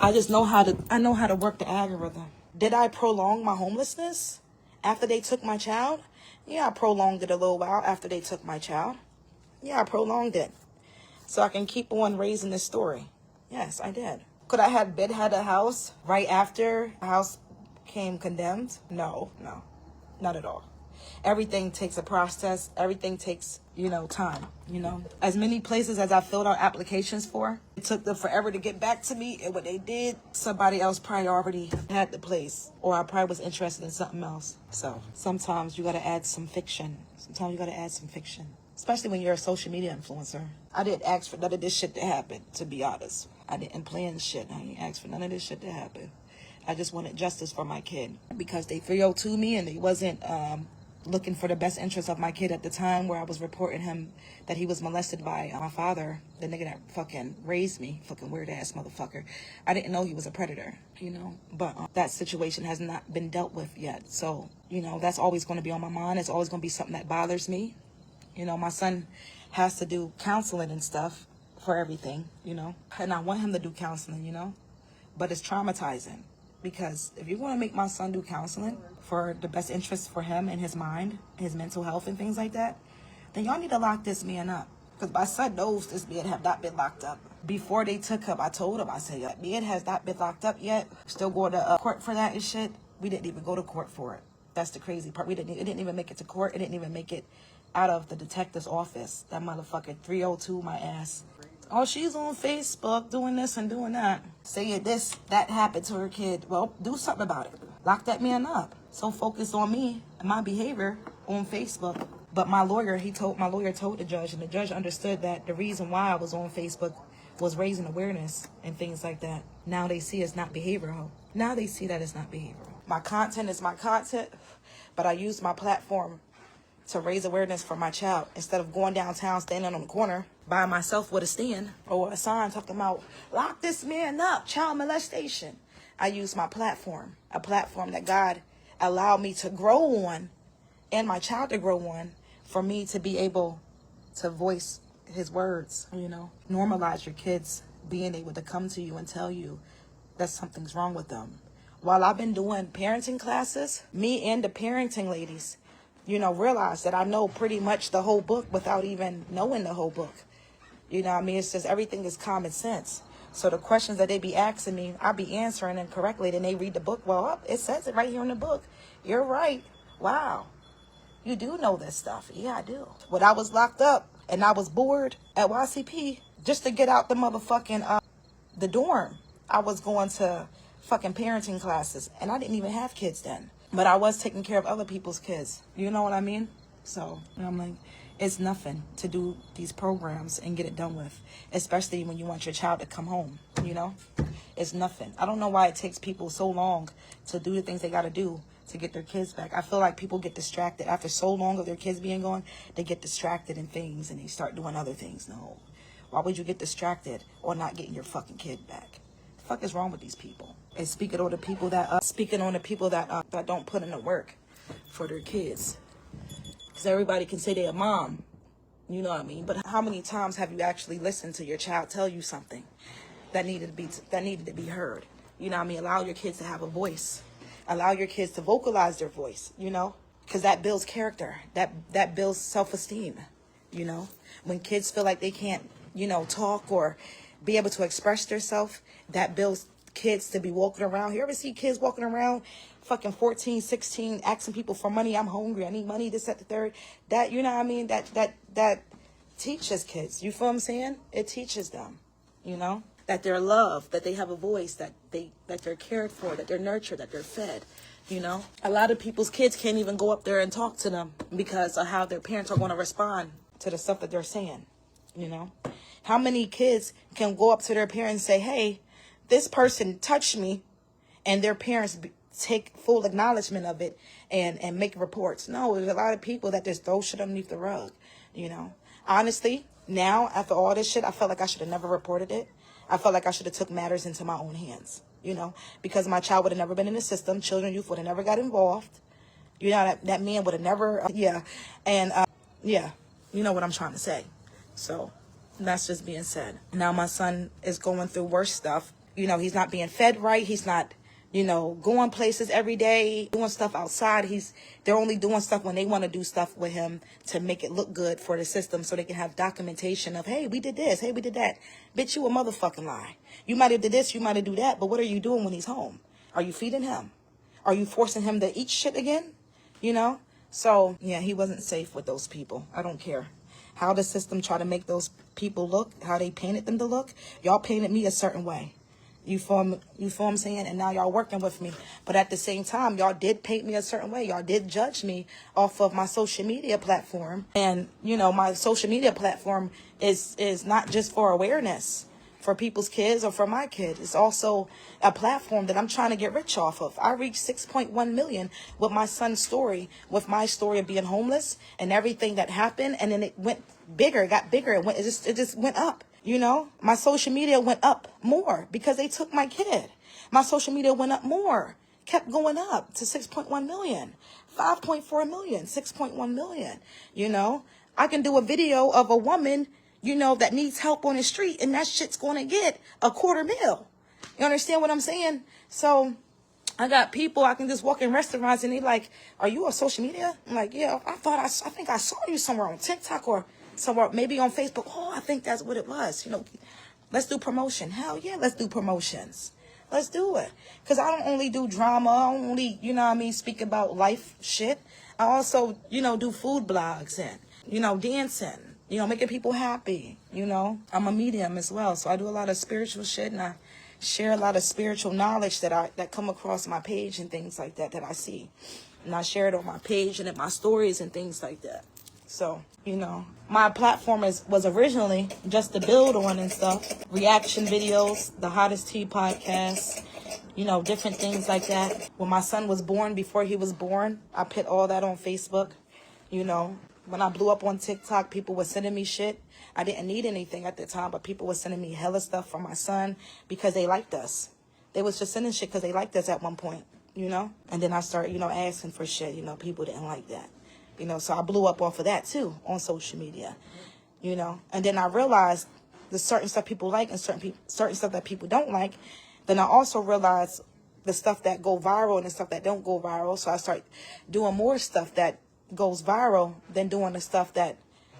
I know how to work the algorithm. Did I prolong my homelessness after they took my child? Yeah, I prolonged it a little while after they took my child. Yeah, I prolonged it so I can keep on raising this story. Yes, I did. Could I have had a house right after the house came condemned? No, not at all. Everything takes a process. Everything takes, time, As many places as I filled out applications for, it took them forever to get back to me. And what they did, somebody else probably already had the place, or I probably was interested in something else. So sometimes you got to add some fiction. Especially when you're a social media influencer. I didn't ask for none of this shit to happen, to be honest. I didn't plan shit. I didn't ask for none of this shit to happen. I just wanted justice for my kid because they 302 me and they wasn't looking for the best interest of my kid at the time, where I was reporting him that he was molested by my father, the nigga that fucking raised me, fucking weird ass motherfucker. I didn't know he was a predator, but that situation has not been dealt with yet. So, that's always going to be on my mind. It's always going to be something that bothers me. My son has to do counseling and stuff for everything, and I want him to do counseling, but it's traumatizing. Because if you're going to make my son do counseling for the best interest for him and his mind, his mental health and things like that, then y'all need to lock this man up. Because my son knows this man have not been locked up. Before they took him, I told him, I said, that man has not been locked up yet. Still going to court for that and shit. We didn't even go to court for it. That's the crazy part. It didn't even make it to court. It didn't even make it out of the detective's office. That motherfucker 302 my ass. Oh, she's on Facebook doing this and doing that. Saying that happened to her kid. Well, do something about it. Lock that man up. So focus on me and my behavior on Facebook. But my lawyer told the judge, and the judge understood that the reason why I was on Facebook was raising awareness and things like that. Now they see it's not behavioral. Now they see that it's not behavioral. My content is my content, but I use my platform to raise awareness for my child instead of going downtown, standing on the corner by myself with a stand or a sign talking about, lock this man up, child molestation. I use my platform, a platform that God allowed me to grow on and my child to grow on, for me to be able to voice his words, Normalize your kids being able to come to you and tell you that something's wrong with them. While I've been doing parenting classes, me and the parenting ladies, realize that I know pretty much the whole book without even knowing the whole book. It's just everything is common sense. So the questions that they be asking me, I be answering them correctly. Then they read the book. Well, it says it right here in the book. You're right. Wow. You do know this stuff. Yeah, I do. When I was locked up and I was bored at YCP, just to get out the motherfucking, the dorm, I was going to fucking parenting classes. And I didn't even have kids then. But I was taking care of other people's kids. You know what I mean? So, I'm like, it's nothing to do these programs and get it done with. Especially when you want your child to come home, It's nothing. I don't know why it takes people so long to do the things they got to do to get their kids back. I feel like people get distracted. After so long of their kids being gone, they get distracted in things and they start doing other things. No. Why would you get distracted or not getting your fucking kid back? The fuck is wrong with these people? And speaking on the people that don't put in the work for their kids. Because everybody can say they're a mom, you know what I mean? But how many times have you actually listened to your child tell you something that needed to be heard? You know what I mean? Allow your kids to have a voice. Allow your kids to vocalize their voice, Because that builds character. That builds self-esteem, When kids feel like they can't, talk or be able to express themselves, that builds kids to be walking around. You ever see kids walking around fucking 14, 16, asking people for money? I'm hungry. I need money, this, that, the third. That, you know what I mean? That teaches kids. You feel what I'm saying? It teaches them, that they're loved, that they have a voice, that they're cared for, that they're nurtured, that they're fed, A lot of people's kids can't even go up there and talk to them because of how their parents are going to respond to the stuff that they're saying, How many kids can go up to their parents and say, hey, this person touched me, and their parents take full acknowledgement of it and make reports? No, there's a lot of people that just throw shit underneath the rug, Honestly, now, after all this shit, I felt like I should have never reported it. I felt like I should have took matters into my own hands, because my child would have never been in the system. Children, youth would have never got involved. That man would have never, you know what I'm trying to say. So that's just being said. Now my son is going through worse stuff. You know, he's not being fed right. He's not, you know, going places every day, doing stuff outside. They're only doing stuff when they want to do stuff with him to make it look good for the system so they can have documentation of, hey, we did this, hey, we did that. Bitch, you a motherfucking lie. You might have did this, you might have do that, but what are you doing when he's home? Are you feeding him? Are you forcing him to eat shit again? You know? So, yeah, he wasn't safe with those people. I don't care how the system try to make those people look, how they painted them to look. Y'all painted me a certain way. You feel what I'm saying? And now y'all working with me. But at the same time, y'all did paint me a certain way. Y'all did judge me off of my social media platform. And, you know, my social media platform is not just for awareness for people's kids or for my kid. It's also a platform that I'm trying to get rich off of. I reached 6.1 million with my son's story, with my story of being homeless and everything that happened. And then it went bigger, it got bigger. It just went up. You know, my social media went up more because they took my kid. My social media went up more, kept going up to 6.1 million, 5.4 million, 6.1 million. You know, I can do a video of a woman, you know, that needs help on the street, and that shit's going to get $250,000. You understand what I'm saying? So I got people, I can just walk in restaurants and they like, are you on social media? I'm like, yeah, I think I saw you somewhere on TikTok or somewhere, maybe on Facebook. Oh, I think that's what it was. You know, let's do promotion. Hell yeah, let's do promotions. Let's do it. Because I don't only do drama. I don't only, you know what I mean, speak about life shit. I also, you know, do food blogs and, you know, dancing, you know, making people happy. You know, I'm a medium as well. So I do a lot of spiritual shit, and I share a lot of spiritual knowledge that come across my page and things like that I see. And I share it on my page and in my stories and things like that. So, you know, my platform was originally just to build on and stuff. Reaction videos, the Hottest Tea podcast, you know, different things like that. When my son was born, before he was born, I put all that on Facebook. You know, when I blew up on TikTok, people were sending me shit. I didn't need anything at the time, but people were sending me hella stuff from my son because they liked us. They was just sending shit because they liked us at one point, you know? And then I started, you know, asking for shit. You know, people didn't like that. You know, so I blew up off of that too on social media, you know. And then I realized the certain stuff people like and certain stuff that people don't like. Then I also realized the stuff that go viral and the stuff that don't go viral. So I start doing more stuff that goes viral than doing the stuff that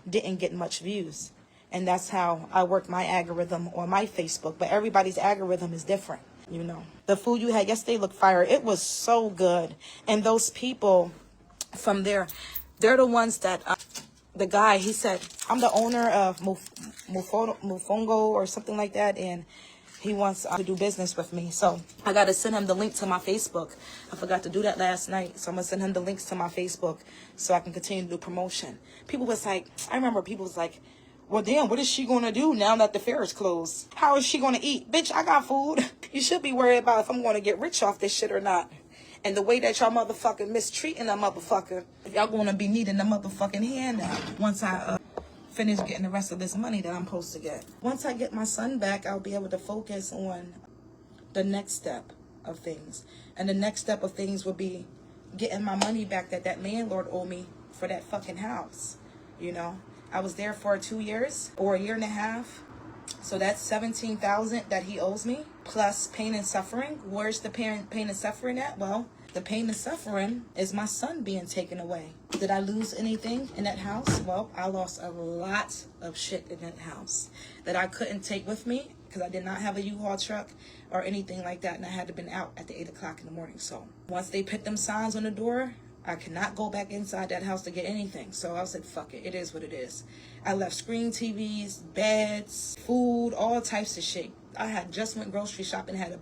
didn't get much views. And that's how I work my algorithm on my Facebook. But everybody's algorithm is different, you know. The food you had yesterday looked fire. It was so good. And those people from there, they're the ones that, the guy, he said, I'm the owner of Mufongo or something like that, and he wants to do business with me. So I got to send him the link to my Facebook. I forgot to do that last night, so I'm going to send him the links to my Facebook so I can continue to do promotion. People was like, I remember people was like, well, damn, what is she going to do now that the fair is closed? How is she going to eat? Bitch, I got food. You should be worried about if I'm going to get rich off this shit or not. And the way that y'all motherfucking mistreating a motherfucker, y'all gonna be needing a motherfucking handout once I finish getting the rest of this money that I'm supposed to get. Once I get my son back, I'll be able to focus on the next step of things. And the next step of things would be getting my money back that landlord owed me for that fucking house. You know, I was there for 2 years or a year and a half. So that's $17,000 that he owes me, plus pain and suffering. Where's the pain and suffering at? Well, the pain and suffering is my son being taken away. Did I lose anything in that house? Well, I lost a lot of shit in that house that I couldn't take with me because I did not have a U-Haul truck or anything like that, and I had to been out at the 8 o'clock in the morning. So once they put them signs on the door, I cannot go back inside that house to get anything. So I said, fuck it. It is what it is. I left screen TVs, beds, food, all types of shit. I had just went grocery shopping, had a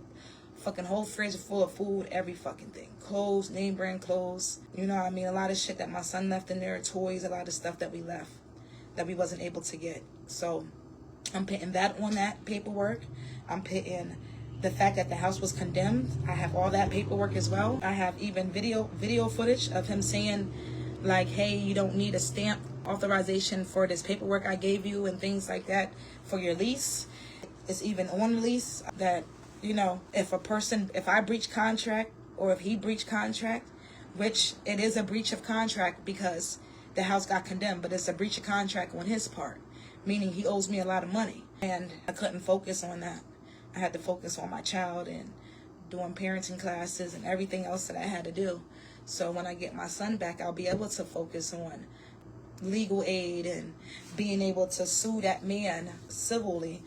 fucking whole fridge full of food, every fucking thing. Clothes, name brand clothes. You know what I mean? A lot of shit that my son left in there, toys, a lot of stuff that we left that we wasn't able to get. So I'm putting that on that paperwork. I'm putting the fact that the house was condemned. I have all that paperwork as well. I have even video footage of him saying like, hey, you don't need a stamp authorization for this paperwork I gave you and things like that for your lease. It's even on the lease that, you know, if I breach contract or if he breached contract, which it is a breach of contract because the house got condemned, but it's a breach of contract on his part, meaning he owes me a lot of money. And I couldn't focus on that. I had to focus on my child and doing parenting classes and everything else that I had to do. So when I get my son back, I'll be able to focus on legal aid and being able to sue that man civilly